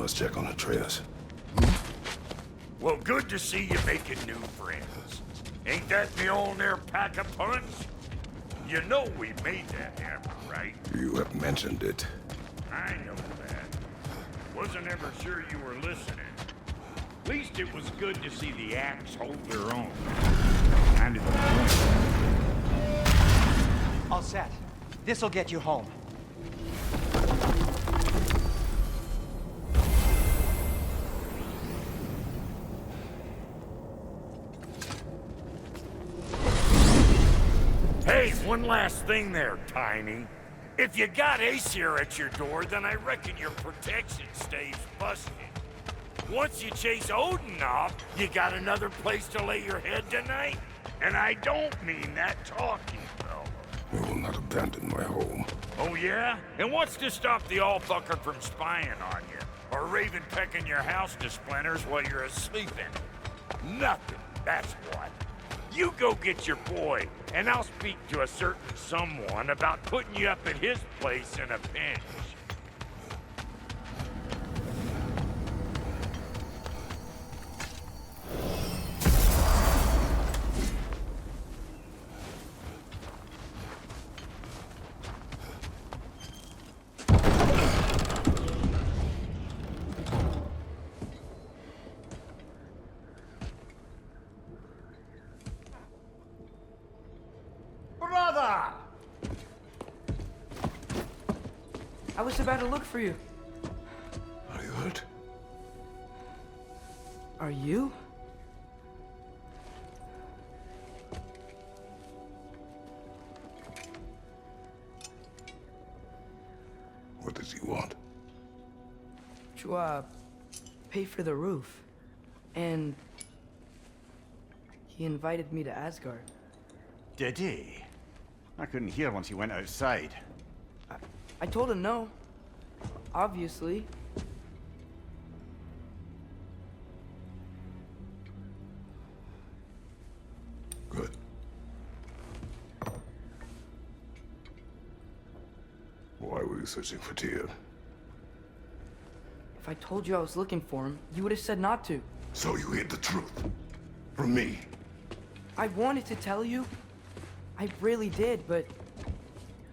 let's check on Atreus. Well, good to see you making new friends. Ain't that the old there pack a punch? You know we made that hammer, right? You have mentioned it. I know that. Wasn't ever sure you were listening. At least it was good to see the axe hold their own. Kind of the point. All set. This'll get you home. Hey, one last thing there, Tiny. If you got Aesir at your door, then I reckon your protection stays busted. Once you chase Odin off, you got another place to lay your head tonight? And I don't mean that talking, fella. We will not abandon my home. Oh yeah? And what's to stop the all-fucker from spying on you? Or Raven pecking your house to splinters while you're asleep in it? Nothing, that's what. You go get your boy, and I'll speak to a certain someone about putting you up at his place in a pinch. Brother! I was about to look for you. Are you hurt? Are you? What does he want? To, pay for the roof. And he invited me to Asgard. Did he? I couldn't hear once he went outside. I told him no. Obviously. Good. Why were you searching for Tyr? If I told you I was looking for him, you would have said not to. So you hid the truth. From me. I wanted to tell you. I really did, but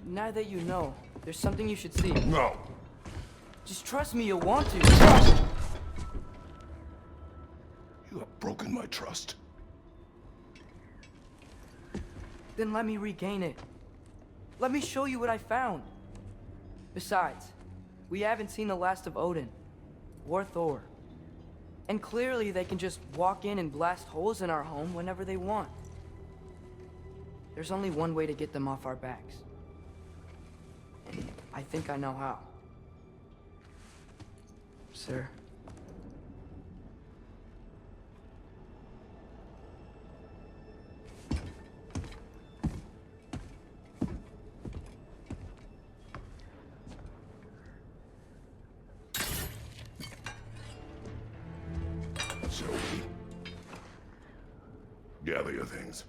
now that you know, there's something you should see. No. Just trust me, you'll want to. Trust! You have broken my trust. Then let me regain it. Let me show you what I found. Besides, we haven't seen the last of Odin or Thor. And clearly they can just walk in and blast holes in our home whenever they want. There's only one way to get them off our backs. And I think I know how. Sir. Shall we? Gather your things.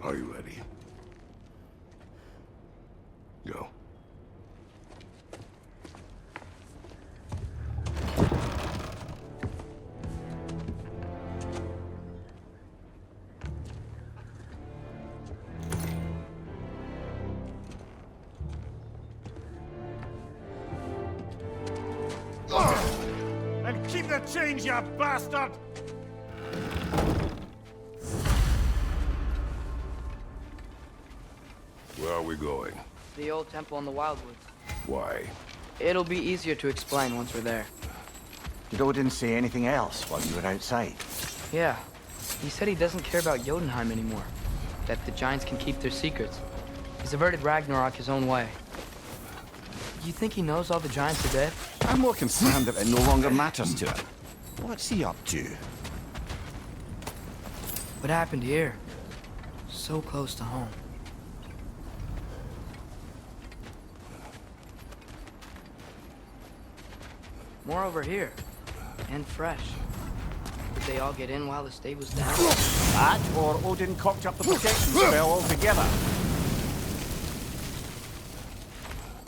Are you ready? change, you bastard! Where are we going? The old temple in the Wildwoods. Why? It'll be easier to explain once we're there. Did Odin say anything else while you were outside? Yeah. He said he doesn't care about Jotunheim anymore. That the giants can keep their secrets. He's averted Ragnarok his own way. You think he knows all the giants are dead? I'm more concerned that it no longer matters to him. What's he up to? What happened here? So close to home. More over here. And fresh. Did they all get in while the stave was down? That, or Odin cocked up the protection spell altogether.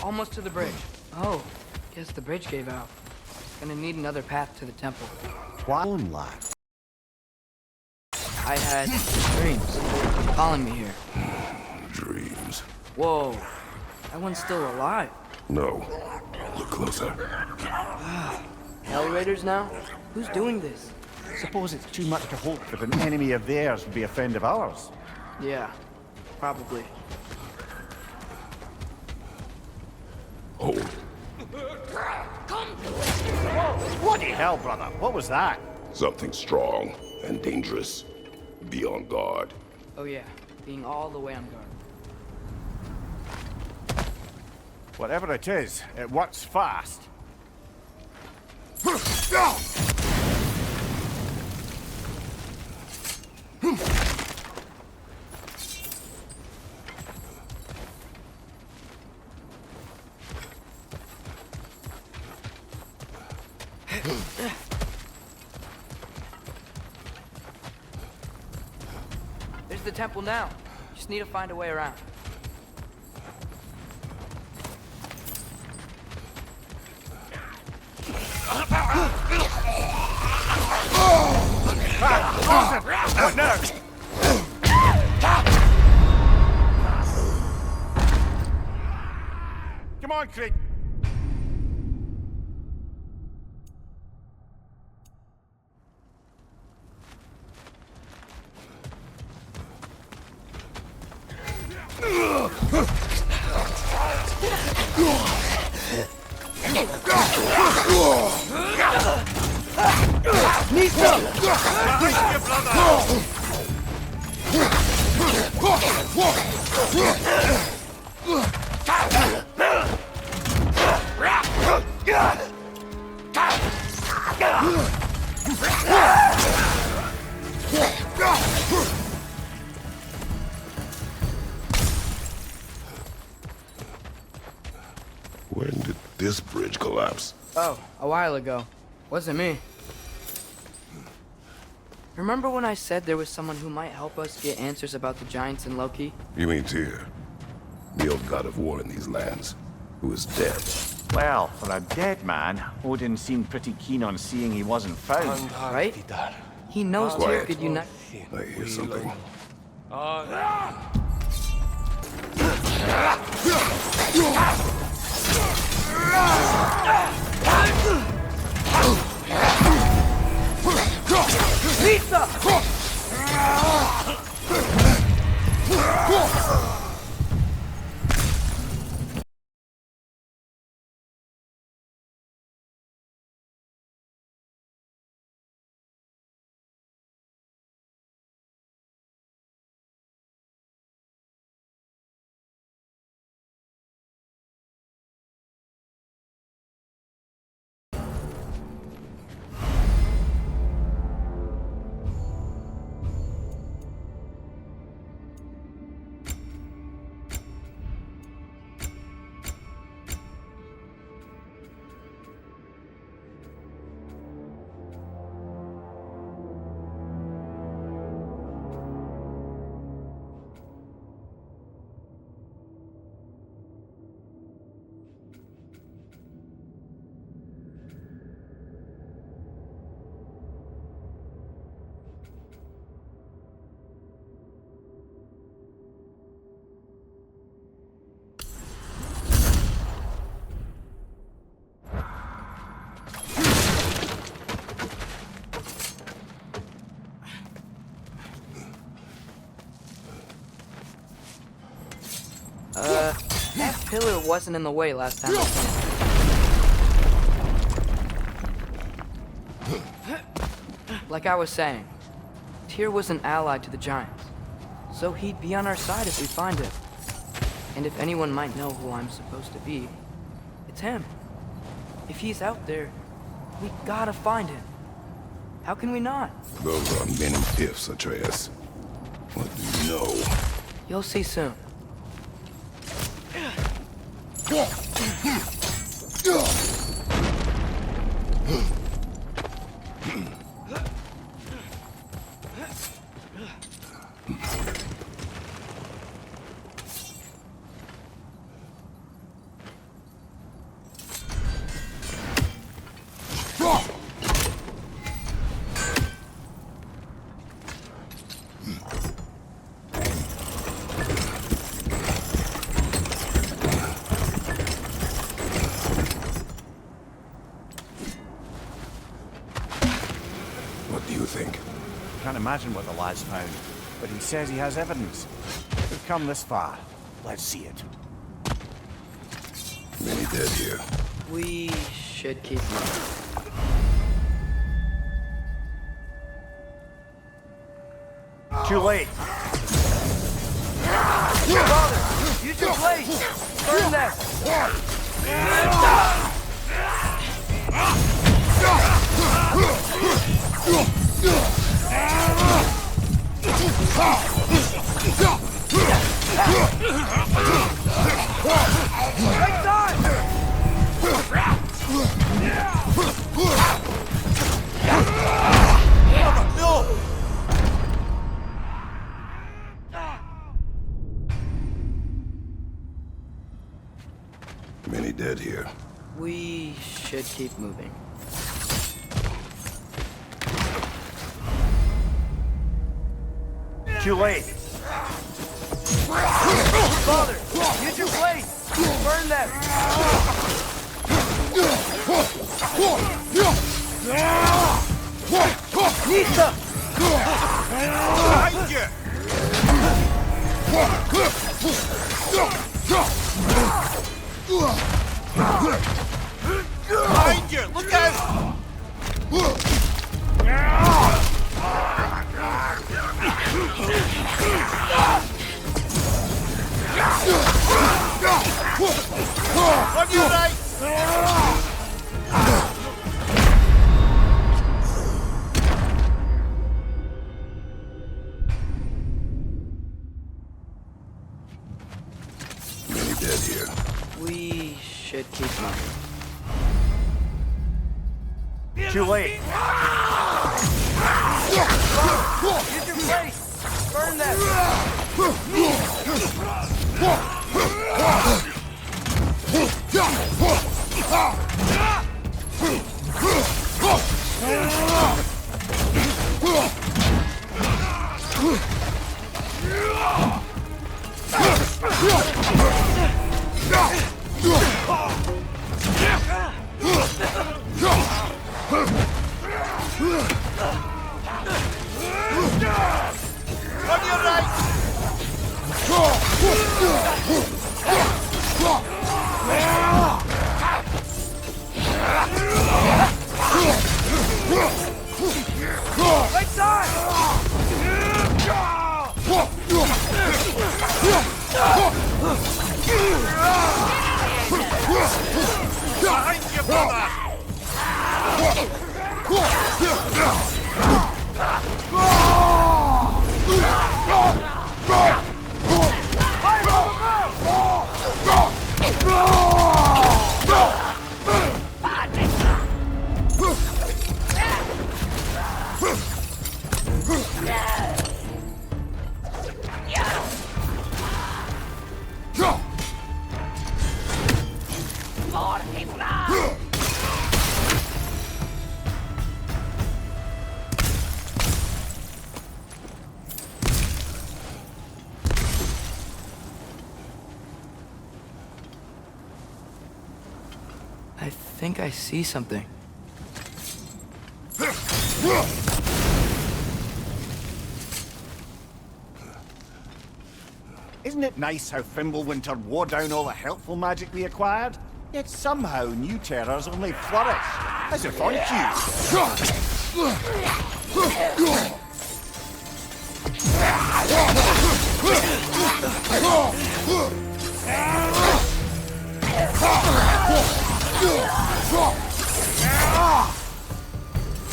Almost to the bridge. Oh, guess the bridge gave out. Gonna need another path to the temple. Why, lad? I had dreams calling me here. Dreams. Whoa, that one's still alive. No. Look closer. Hell Raiders now? Who's doing this? Suppose it's too much to hope that an enemy of theirs would be a friend of ours. Yeah, probably. Hold. Bloody hell, brother. What was that? Something strong and dangerous. Be on guard. Oh yeah, being all the way on guard. Whatever it is, it works fast. There's the temple now. Just need to find a way around. What now? Come on, Craig. When did this bridge collapse? Oh, a while ago. Wasn't me. Remember when I said there was someone who might help us get answers about the giants and Loki? You mean Tyr? The old god of war in these lands, who is dead. Well, for a dead man, Odin seemed pretty keen on seeing he wasn't found. Right? He knows Tyr Quiet. could unite. I hear something. Pizza! That pillar wasn't in the way last time I came. Like I was saying, Tyr was an ally to the Giants, so he'd be on our side if we find him. And if anyone might know who I'm supposed to be, it's him. If he's out there, we gotta find him. How can we not? Those are many ifs, Atreus. What do you know? You'll see soon. What do you think? Can't imagine what the lad's found, but he says he has evidence. We've come this far. Let's see it. Many dead here. We should keep moving. Too late. Father, use your blade! Burn them! Right side! Many dead here. We should keep moving. Too late. Father, use your blade! Burn them! Nista! Behind you! Behind you! Look out! On your right! Many dead here. We should keep moving. Too late. Use your blade! Burn them! On your right! Right side! Behind you, brother! I think I see something. Isn't it nice how Fimbulwinter wore down all the helpful magic we acquired? Yet somehow new terrors only flourish. As if on cue.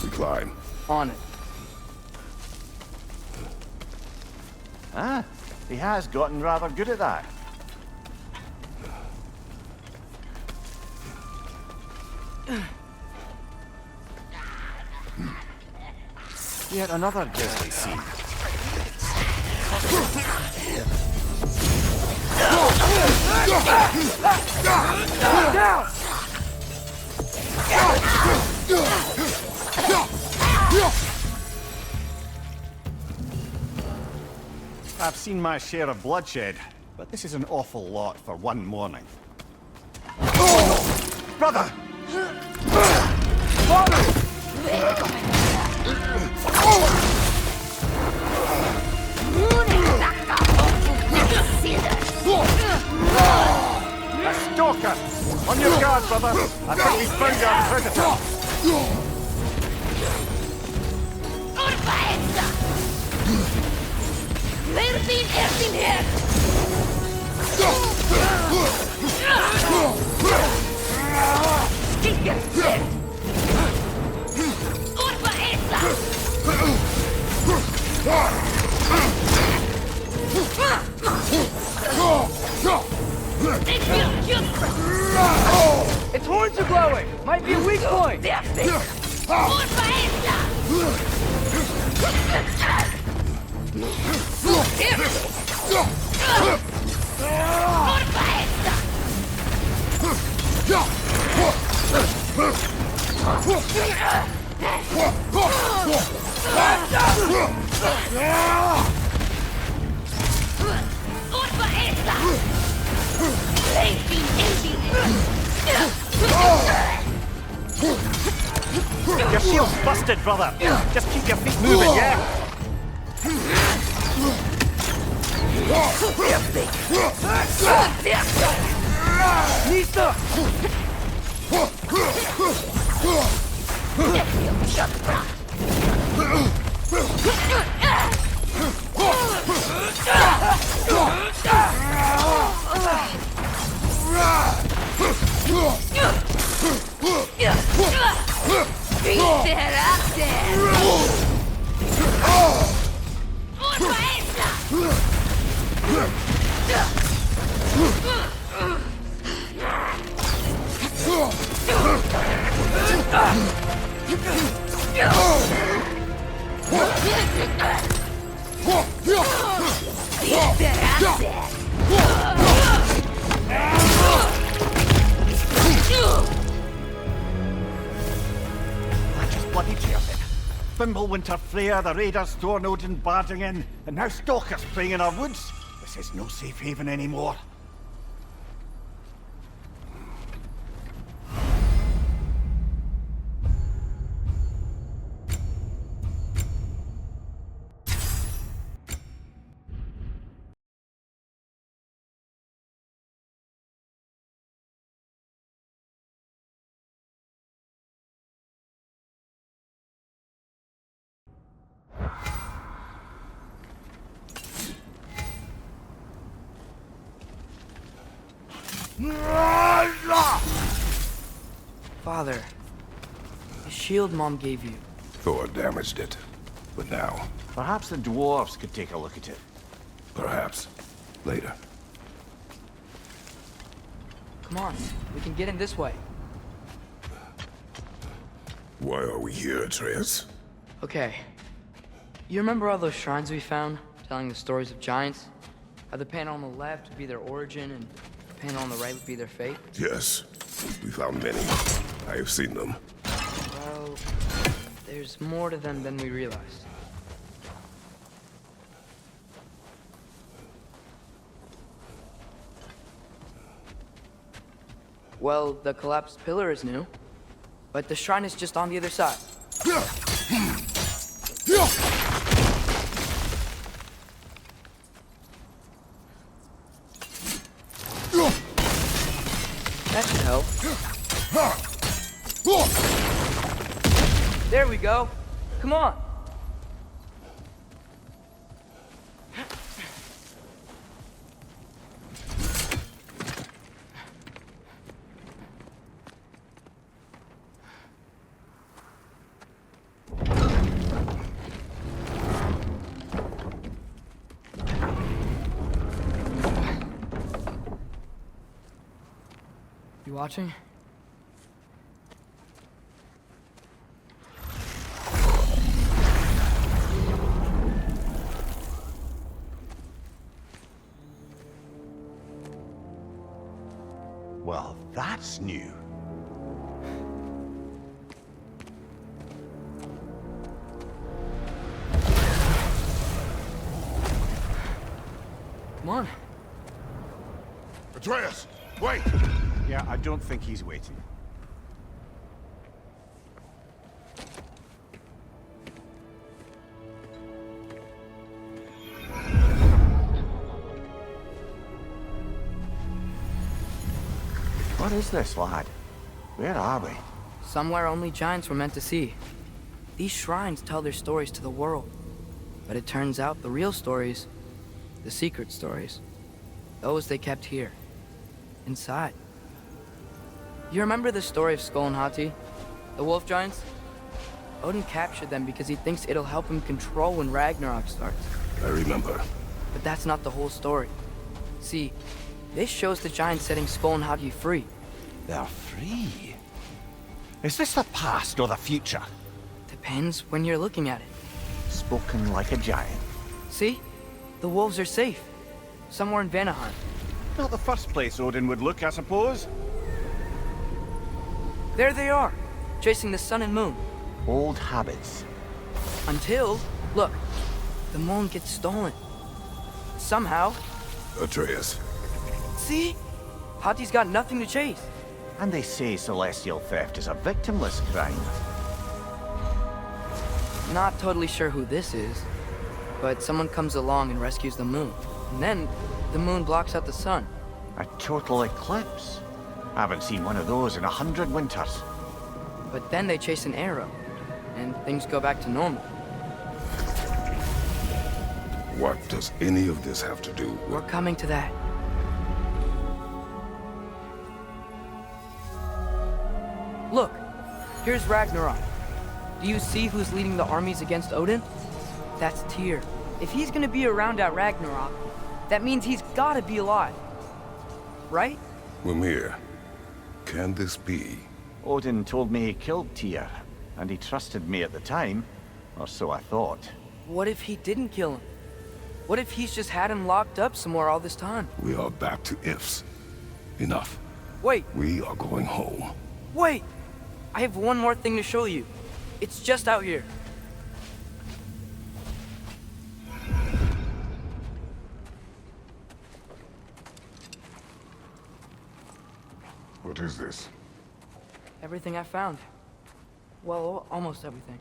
We climb. On it. Ah, he has gotten rather good at that. Yet another grisly scene. Down! I've seen my share of bloodshed, but this is an awful lot for one morning. Oh, brother! A stalker! On your guard, brother! I think we've found our predator! Its horns are glowing! Might be a weak point! Your shield's busted, brother! Just keep your feet moving, yeah? Nista! Bloody chaos. Fimbulwinter Freya, the raiders, Thornodin barging in, and now stalkers preying in our woods. This is no safe haven anymore. Father, the shield Mom gave you. Thor damaged it. But now, Perhaps the dwarves could take a look at it. perhaps, later. Come on, we can get in this way. Why are we here, Atreus? Okay. You remember all those shrines we found, telling the stories of giants? How the panel on the left would be their origin, and the panel on the right would be their fate? Yes, we found many. I have seen them. Well, there's more to them than we realized. Well, the collapsed pillar is new, but the shrine is just on the other side. help. There we go. Come on. You watching? Well, that's new. Come on. Atreus, wait! Yeah, I don't think he's waiting. What is this, lad? Where are we? Somewhere only giants were meant to see. These shrines tell their stories to the world. But it turns out the real stories, the secret stories, those they kept here, inside. You remember the story of Skull and Hati? The wolf giants? Odin captured them because he thinks it'll help him control when Ragnarok starts. I remember. But that's not the whole story. See, this shows the giants setting Skull and Hati free. They're free. Is this the past or the future? Depends when you're looking at it. Spoken like a giant. See? The wolves are safe. Somewhere in Vanaheim. Not the first place Odin would look, I suppose. There they are, chasing the sun and moon. Old habits. Until, look, the moon gets stolen. Somehow. Atreus. See? Hati's got nothing to chase. And they say celestial theft is a victimless crime. Not totally sure who this is, but someone comes along and rescues the moon. And then, the moon blocks out the sun. A total eclipse. Haven't seen one of those in 100 winters. But then they chase an arrow, and things go back to normal. What does any of this have to do We're with... coming to that. Look, here's Ragnarok. Do you see who's leading the armies against Odin? That's Tyr. If he's gonna be around at Ragnarok, that means he's gotta be alive. Right? Mimir, can this be? Odin told me he killed Tyr, and he trusted me at the time, or so I thought. What if he didn't kill him? What if he's just had him locked up somewhere all this time? We are back to ifs. Enough. Wait, We are going home. wait! I have one more thing to show you. It's just out here. What is this? Everything I found. Well, almost everything.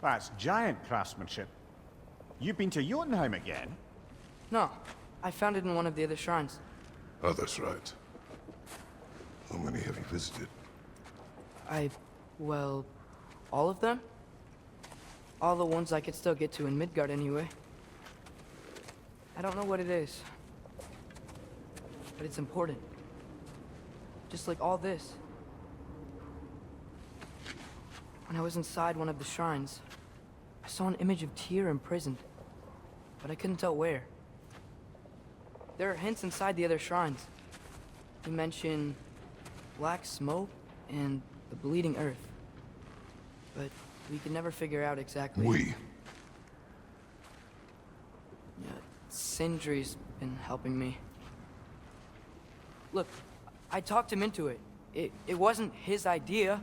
That's giant craftsmanship. You've been to Jotunheim again? No, I found it in one of the other shrines. Others, right? How many have you visited? Well, all of them? All the ones I could still get to in Midgard anyway. I don't know what it is. But it's important. Just like all this. When I was inside one of the shrines, I saw an image of Tyr imprisoned. But I couldn't tell where. There are hints inside the other shrines. You mention black smoke and the bleeding earth. But we could never figure out exactly. We. Yeah, Sindri's been helping me. Look, I talked him into it. It wasn't his idea.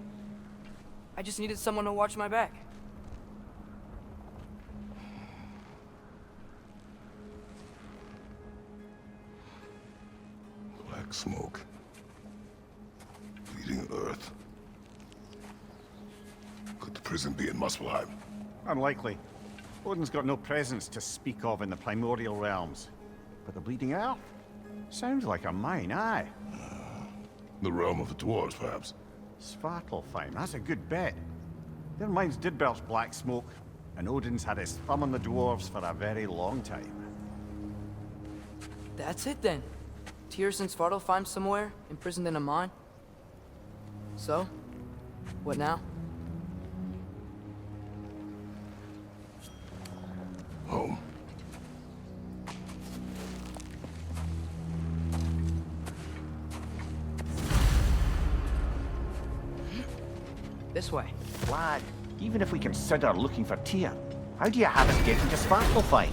I just needed someone to watch my back. Black smoke. Bleeding earth. Could the prison be in Muspelheim? Unlikely. Odin's got no presence to speak of in the primordial realms. But the Bleeding Earth? Sounds like a mine, aye. The realm of the dwarves, perhaps. Svartalfheim, that's a good bet. Their mines did belch black smoke, and Odin's had his thumb on the dwarves for a very long time. That's it then. Tyr's in Svartalfheim somewhere, imprisoned in a mine. So, what now? Home. This way. Lad, even if we consider looking for Tyr, how do you have us getting to Svartalfheim?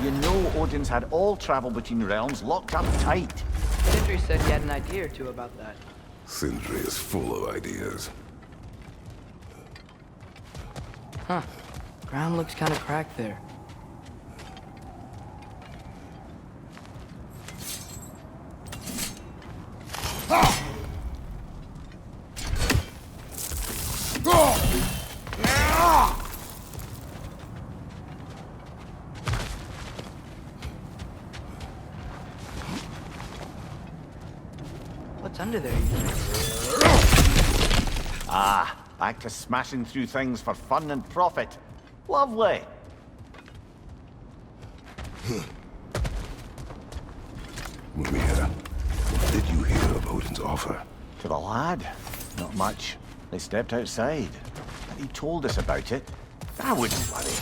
You know Odin's had all travel between realms locked up tight. Sindri said he had an idea or two about that. Sindri is full of ideas. Huh. Ground looks kind of cracked there. What's under there, you think? Ah, back to smashing through things for fun and profit. Lovely. Mimir, what did you hear of Odin's offer? To the lad? Not much. They stepped outside. And he told us about it. I wouldn't worry.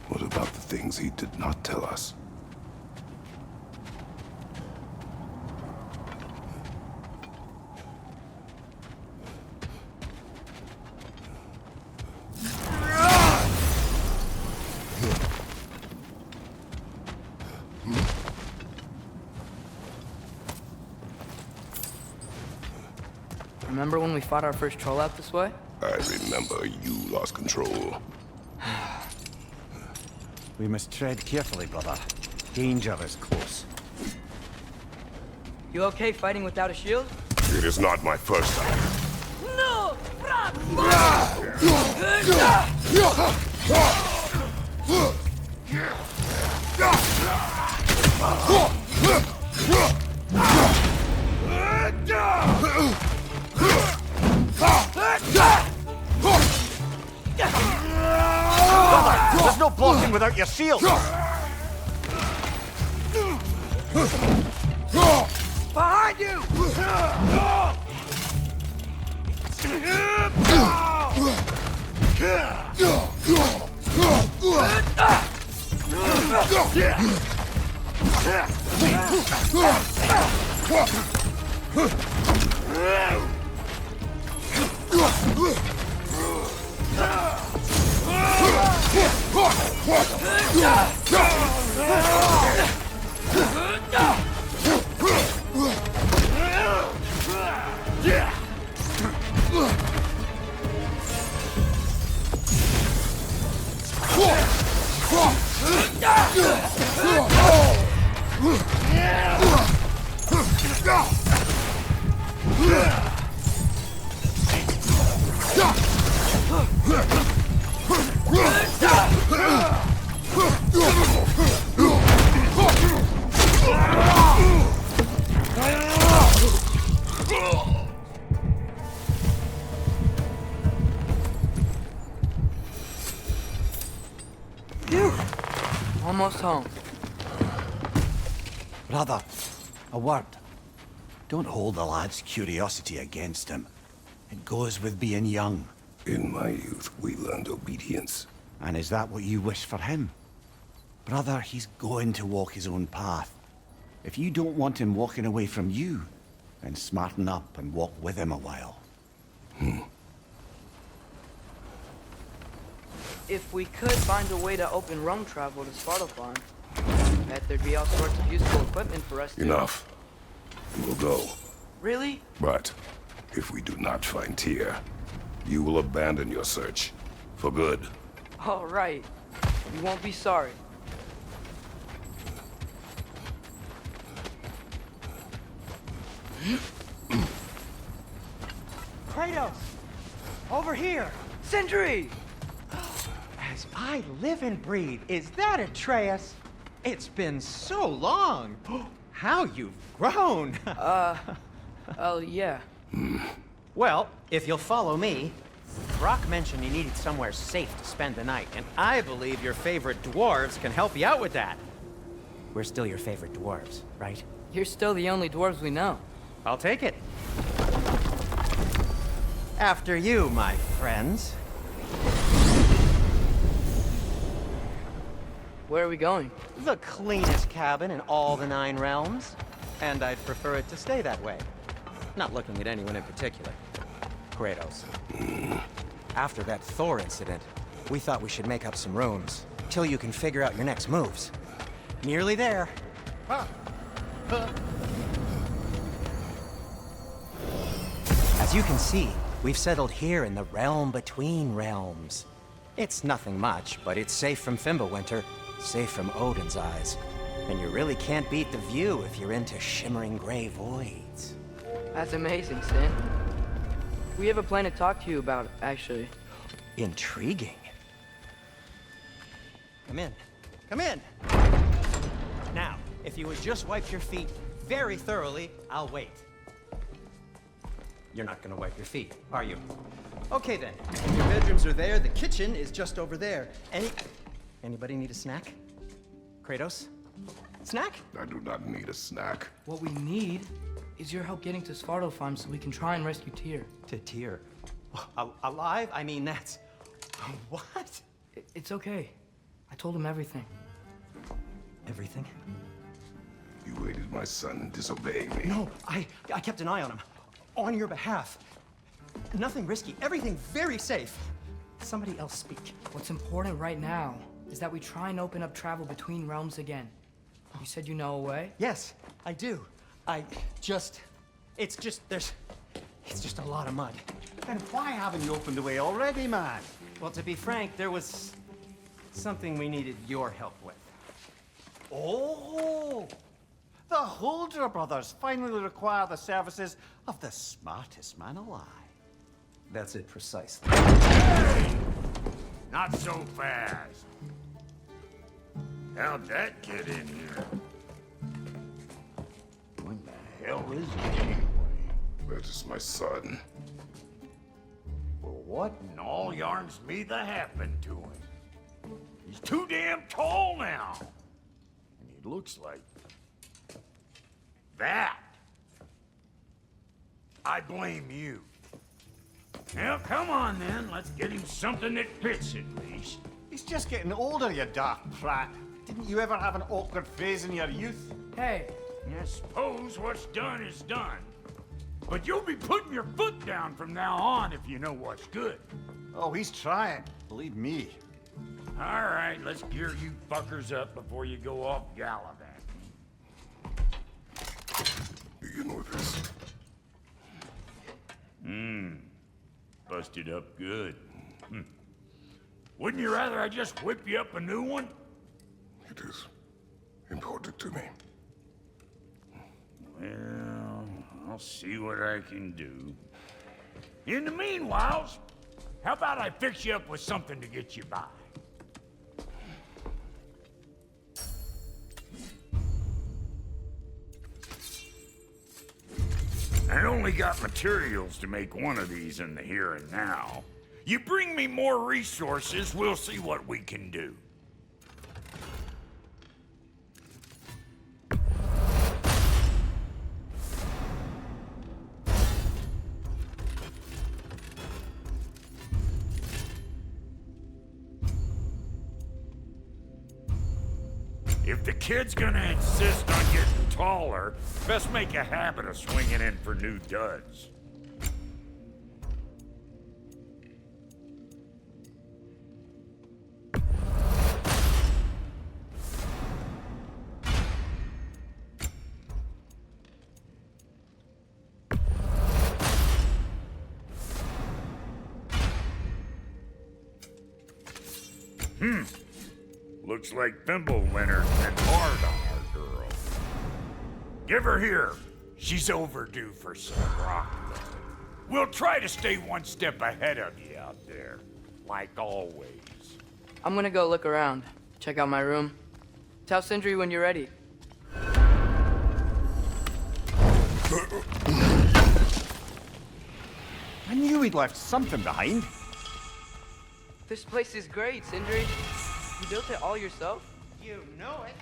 What about the things he did not tell us? Remember when we fought our first troll out this way? I remember you lost control. We must tread carefully, brother. Danger is close. You okay fighting without a shield? It is not my first time. No! There's no blocking without your shield! Behind you! Almost home. Brother, a word. Don't hold the lad's curiosity against him. It goes with being young. In my youth, we learned obedience. And is that what you wish for him? Brother, he's going to walk his own path. If you don't want him walking away from you, then smarten up and walk with him a while. If we could find a way to open roam travel to Svartalfheim, bet there'd be all sorts of useful equipment for us to... Enough. We will go. Really? But if we do not find Tyr, you will abandon your search. For good. All right. You won't be sorry. Kratos! Over here! Sindri! as I live and breathe, is that Atreus? It's been so long. How you've grown. Oh, yeah. Well, if you'll follow me, Brock mentioned you needed somewhere safe to spend the night, and I believe your favorite dwarves can help you out with that. We're still your favorite dwarves, right? You're still the only dwarves we know. I'll take it. After you, my friends. Where are we going? The cleanest cabin in all the 9 realms. And I'd prefer it to stay that way. Not looking at anyone in particular. Kratos. After that Thor incident, we thought we should make up some rooms, till you can figure out your next moves. Nearly there. As you can see, we've settled here in the realm between realms. It's nothing much, but it's safe from Fimbulwinter, safe from Odin's eyes. And you really can't beat the view if you're into shimmering gray voids. That's amazing, Sin. We have a plan to talk to you about, actually. Intriguing. Come in. Come in! Now, if you would just wipe your feet very thoroughly, I'll wait. You're not gonna wipe your feet, are you? Okay then. Your bedrooms are there, the kitchen is just over there. Anybody need a snack? Kratos? Snack? I do not need a snack. What we need is your help getting to Svartalfheim so we can try and rescue Tyr. To Tyr. Alive? I mean, that's... What? It's okay. I told him everything. Everything? You aided my son disobeying me. No, I kept an eye on him. On your behalf. Nothing risky. Everything very safe. Somebody else speak. What's important right now is that we try and open up travel between realms again. You said you know a way? Yes, I do. It's just a lot of mud. Then why haven't you opened the way already, man? Well, to be frank, there was something we needed your help with. Oh! The Holder brothers finally require the services of the smartest man alive. That's it precisely. Not so fast. How'd that get in here? What the hell is it anyway? That is my son. Well, what in all yarns me that happened to him? He's too damn tall now. And he looks like that. I blame you. Now, come on then. Let's get him something that fits at least. He's just getting older, you dark prat. Didn't you ever have an awkward phase in your youth? Hey, I suppose what's done is done. But you'll be putting your foot down from now on if you know what's good. Oh, he's trying. Believe me. All right, let's gear you fuckers up before you go off gallivanting. Begin with this. Busted up good. Wouldn't you rather I just whip you up a new one? It is important to me. Well, I'll see what I can do. In the meanwhile, how about I fix you up with something to get you by? I only got materials to make one of these in the here and now. You bring me more resources, we'll see what we can do. If the kid's gonna insist on getting taller, best make a habit of swinging in for new duds. Looks like Fimbulwinter's been hard on our girl. Give her here. She's overdue for some rock. We'll try to stay one step ahead of you out there, like always. I'm gonna go look around. Check out my room. Tell Sindri when you're ready. I knew he'd left something behind. This place is great, Sindri. You built it all yourself? You know it.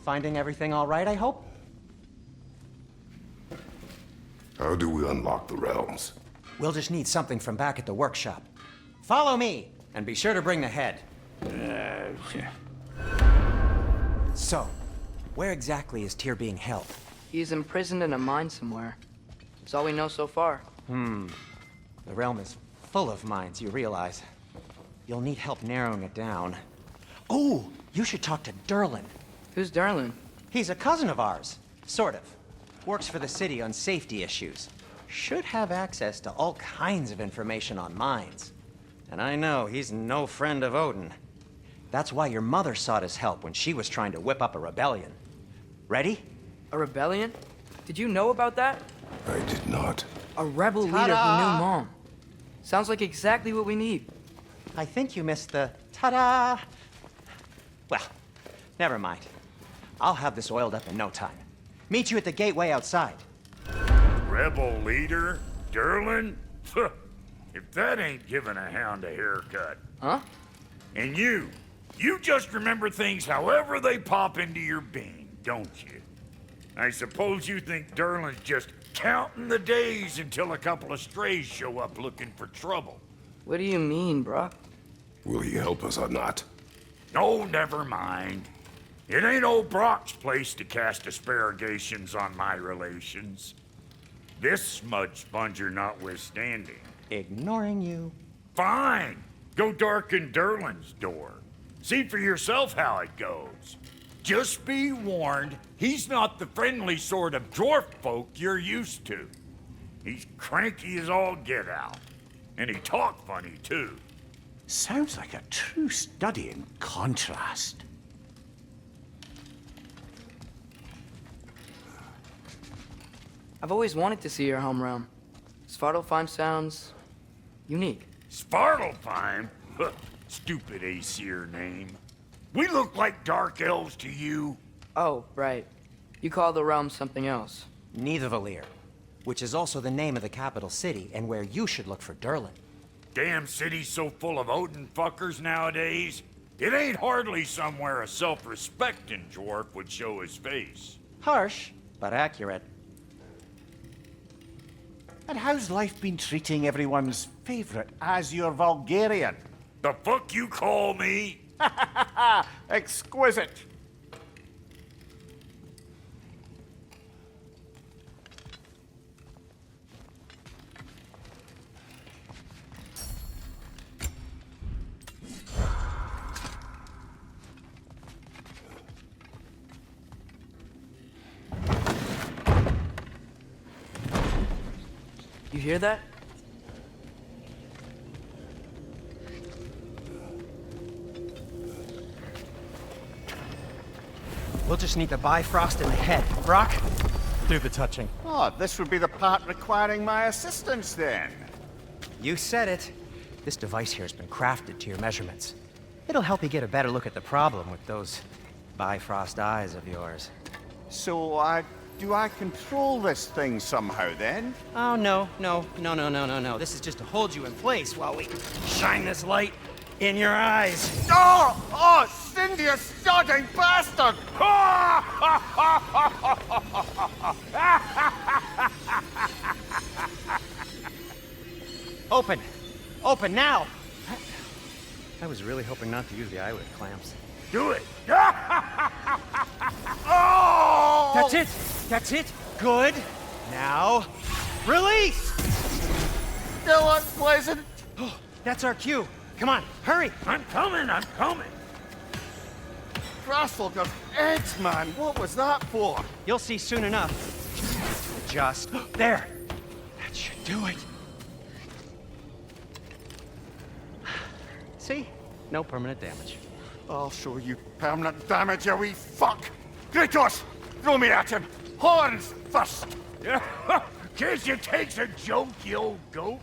Finding everything all right, I hope? How do we unlock the realms? We'll just need something from back at the workshop. Follow me, and be sure to bring the head. So, where exactly is Tyr being held? He's imprisoned in a mine somewhere. That's all we know so far. The realm is full of mines, you realize. You'll need help narrowing it down. Oh, you should talk to Durlin. Who's Darlin? He's a cousin of ours, sort of. Works for the city on safety issues. Should have access to all kinds of information on mines. And I know he's no friend of Odin. That's why your mother sought his help when she was trying to whip up a rebellion. Ready? A rebellion? Did you know about that? I did not. A rebel leader who knew Mom. Sounds like exactly what we need. I think you missed the ta-da. Well, never mind. I'll have this oiled up in no time. Meet you at the gateway outside. Rebel leader? Durlin? If that ain't giving a hound a haircut. Huh? And you just remember things however they pop into your being, don't you? I suppose you think Durlin's just counting the days until a couple of strays show up looking for trouble. What do you mean, bruh? Will he help us or not? Oh, never mind. It ain't old Brock's place to cast asparagations on my relations. This smudge sponger notwithstanding. Ignoring you. Fine. Go darken Durlin's door. See for yourself how it goes. Just be warned, he's not the friendly sort of dwarf folk you're used to. He's cranky as all get out. And he talk funny, too. Sounds like a true study in contrast. I've always wanted to see your home realm. Svartalfheim sounds unique. Svartalfheim? Stupid Aesir name. We look like dark elves to you. Oh, right. You call the realm something else. Nidavellir, which is also the name of the capital city and where you should look for Durlin. Damn city's so full of Odin fuckers nowadays. It ain't hardly somewhere a self-respecting dwarf would show his face. Harsh, but accurate. And how's life been treating everyone's favorite Azure Vulgarian? The fuck you call me? Exquisite. You hear that? We'll just need the Bifrost in the head. Brock, do the touching. Oh, this would be the part requiring my assistance then. You said it. This device here has been crafted to your measurements. It'll help you get a better look at the problem with those Bifrost eyes of yours. So, do I control this thing somehow then? Oh, no. This is just to hold you in place while we shine this light in your eyes. Oh, Cindy, you sodding bastard! Open! Open now! I was really hoping not to use the eyelid clamps. Do it! Oh! That's it! That's it! Good! Now, release! Still unpleasant. Oh, that's our cue. Come on, hurry! I'm coming! Krasselger's eggs, man. What was that for? You'll see soon enough. Just there. That should do it. See? No permanent damage. I'll show you permanent damage, you wee fuck! Kratos! Throw me at him! Horns first! Guess you takes a joke, you old goat.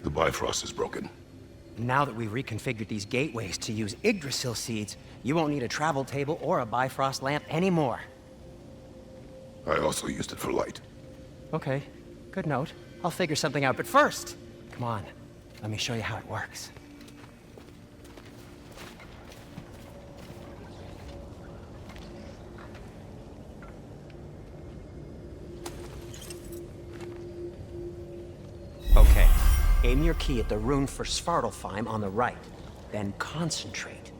The Bifrost is broken. Now that we've reconfigured these gateways to use Yggdrasil seeds, you won't need a travel table or a Bifrost lamp anymore. I also used it for light. Okay, good note. I'll figure something out, but first, come on, let me show you how it works. Okay, aim your key at the rune for Svartalfheim on the right, then concentrate.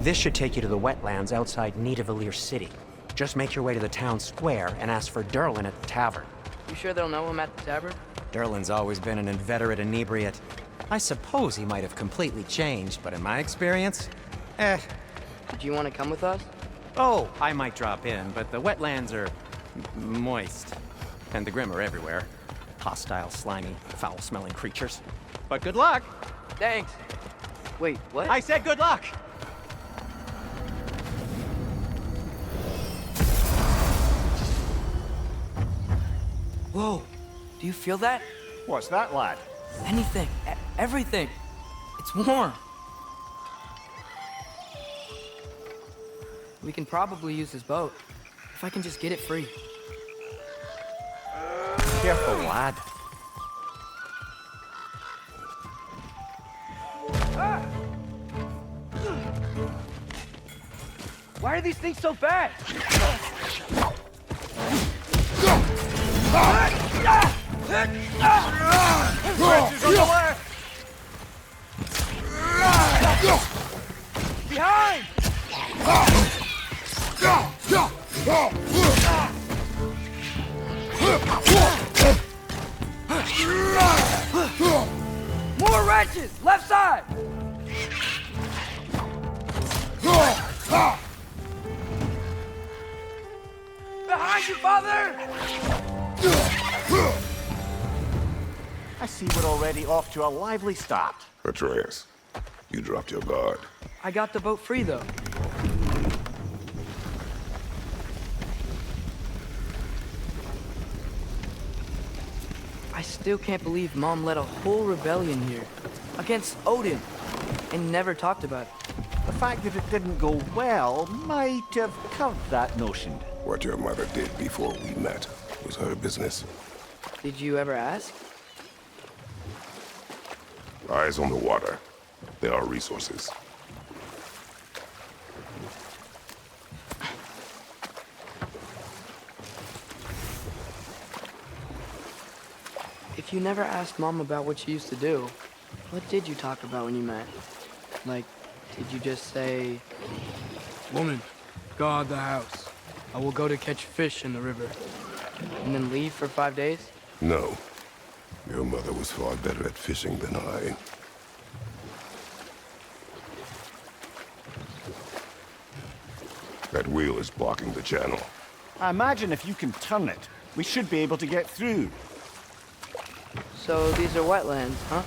This should take you to the wetlands outside Nidavellir City. Just make your way to the town square and ask for Durlin at the tavern. You sure they'll know him at the tavern? Durlin's always been an inveterate inebriate. I suppose he might have completely changed, but in my experience, Did you want to come with us? Oh, I might drop in, but the wetlands are moist. And the Grim are everywhere. Hostile, slimy, foul-smelling creatures. But good luck! Thanks. Wait, what? I said good luck! Whoa, do you feel that? What's that, lad? Anything, everything. It's warm. We can probably use this boat, if I can just get it free. Careful, lad. Why are these things so fast? Bridges on the left! Behind! More wrenches! Left side! Behind you, father! I see we're already off to a lively start. Atreus, you dropped your guard. I got the boat free, though. I still can't believe Mom led a whole rebellion here. Against Odin. And never talked about it. The fact that it didn't go well might have curved that notion. What your mother did before we met was her business. Did you ever ask? Eyes on the water. There are resources. If you never asked Mom about what she used to do, what did you talk about when you met? Like, did you just say... Woman, guard the house. I will go to catch fish in the river. And then leave for 5 days? No. Your mother was far better at fishing than I. That wheel is blocking the channel. I imagine if you can turn it, we should be able to get through. So these are wetlands, huh?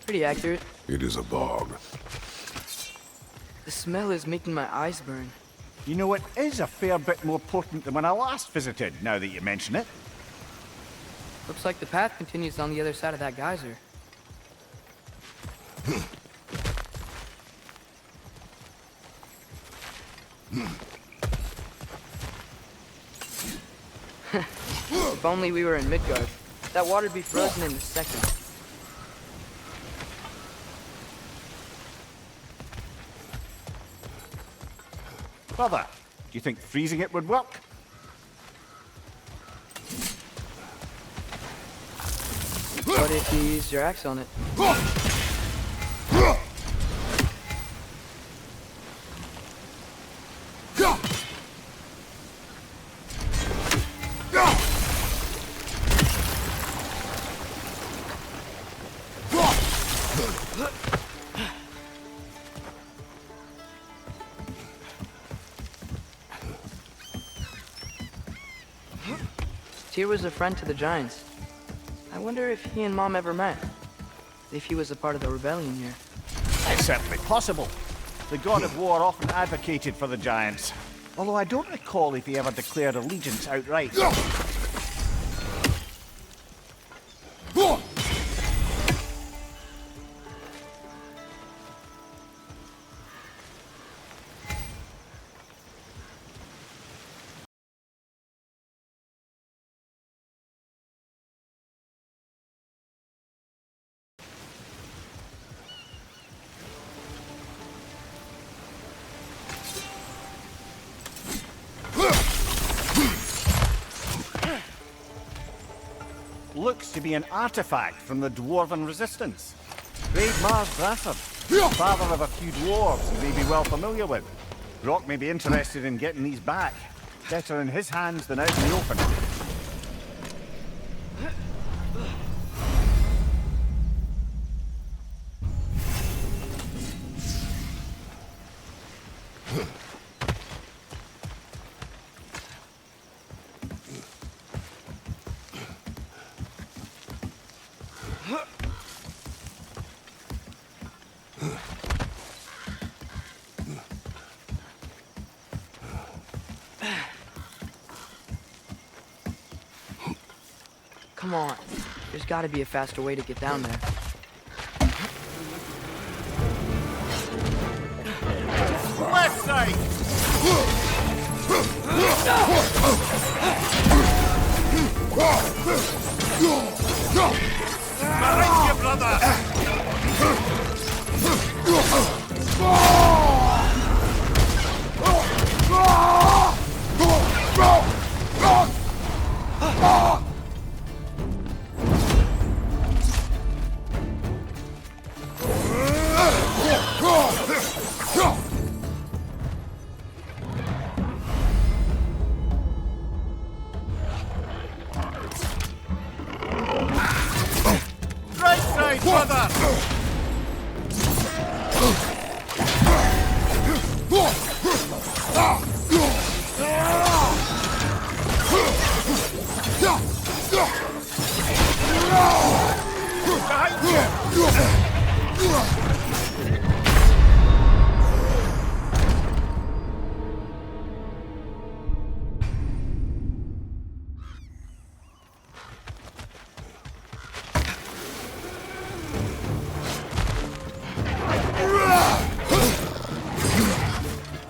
Pretty accurate. It is a bog. The smell is making my eyes burn. You know, it is a fair bit more potent than when I last visited, now that you mention it. Looks like the path continues on the other side of that geyser. If only we were in Midgard. That water'd be frozen in a second. Brother, do you think freezing it would work? What if you used your axe on it? Tyr was a friend to the Giants. I wonder if he and Mom ever met. If he was a part of the rebellion here. It's certainly possible. The god of war often advocated for the Giants. Although I don't recall if he ever declared allegiance outright. Looks to be an artifact from the Dwarven Resistance. Great Mars Brafford, father of a few dwarves you may be well familiar with. Brock may be interested in getting these back. Better in his hands than out in the open. Come on. There's gotta be a faster way to get down there. Left side! Behind you, brother! Right side, brother! Behind you!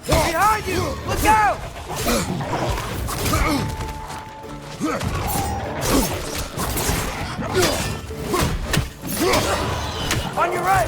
Behind you! Look out! On your right!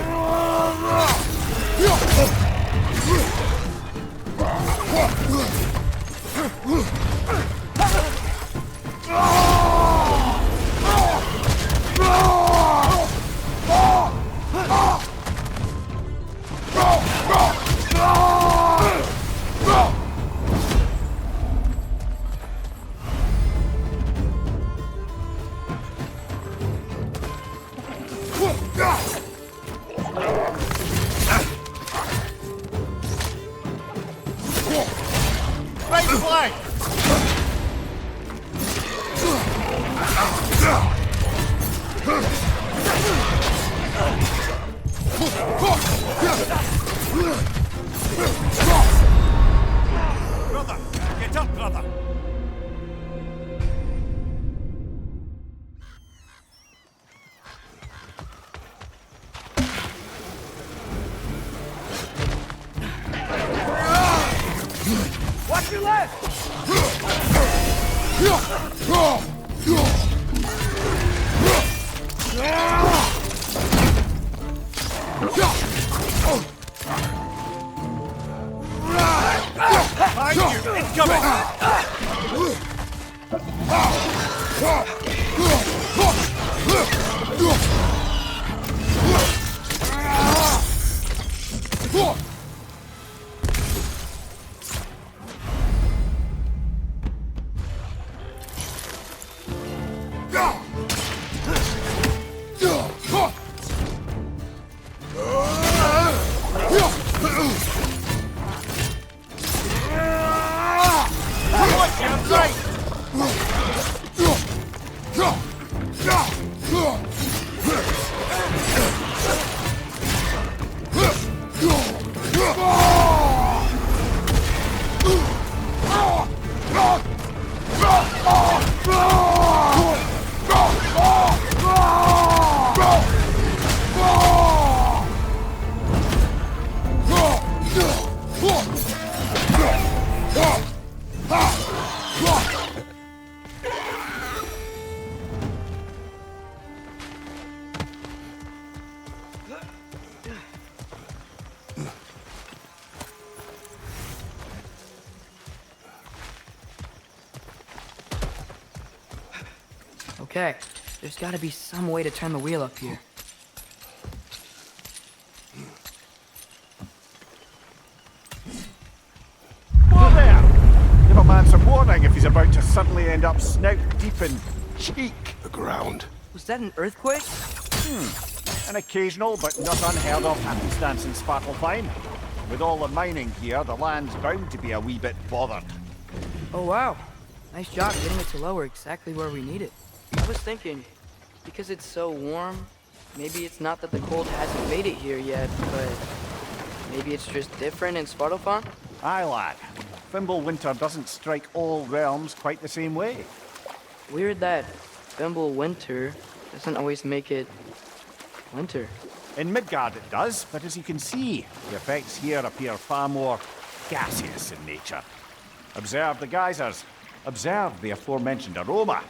flank! Brother! Get up, brother! Watch your left! Behind you! Incoming! Watch your right! Okay, there's gotta be some way to turn the wheel up here. Whoa there! Give a man some warning if he's about to suddenly end up snout deep in cheek. The ground. Was that an earthquake? An occasional but not unheard of happenstance in Svartalfheim. With all the mining here, the land's bound to be a wee bit bothered. Oh wow, nice job getting it to lower exactly where we need it. I was thinking, because it's so warm, maybe it's not that the cold hasn't made it here yet, but maybe it's just different in Svartalfheim? Aye, lad. Winter doesn't strike all realms quite the same way. Weird that Winter doesn't always make it winter. In Midgard it does, but as you can see, the effects here appear far more gaseous in nature. Observe the geysers. Observe the aforementioned aroma.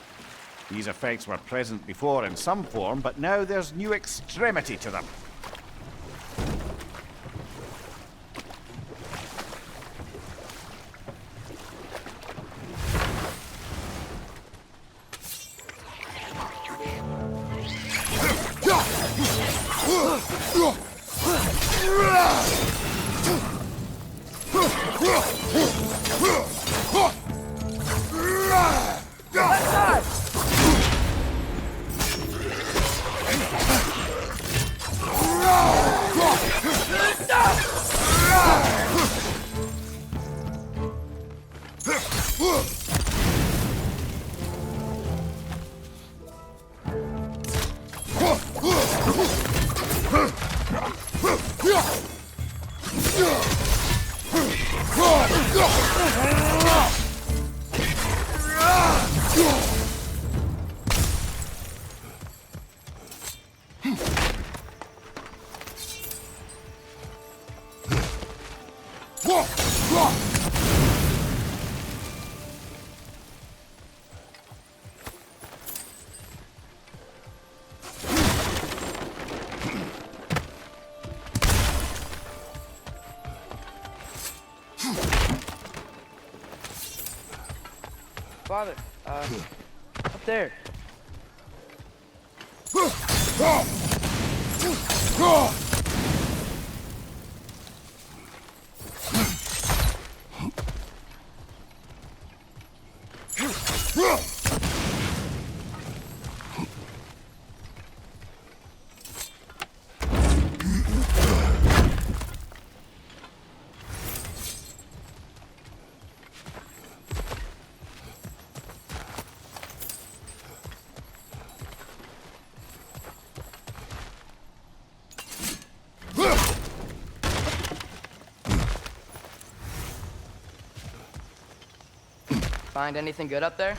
These effects were present before in some form, but now there's new extremity to them. Father, up there. Find anything good up there?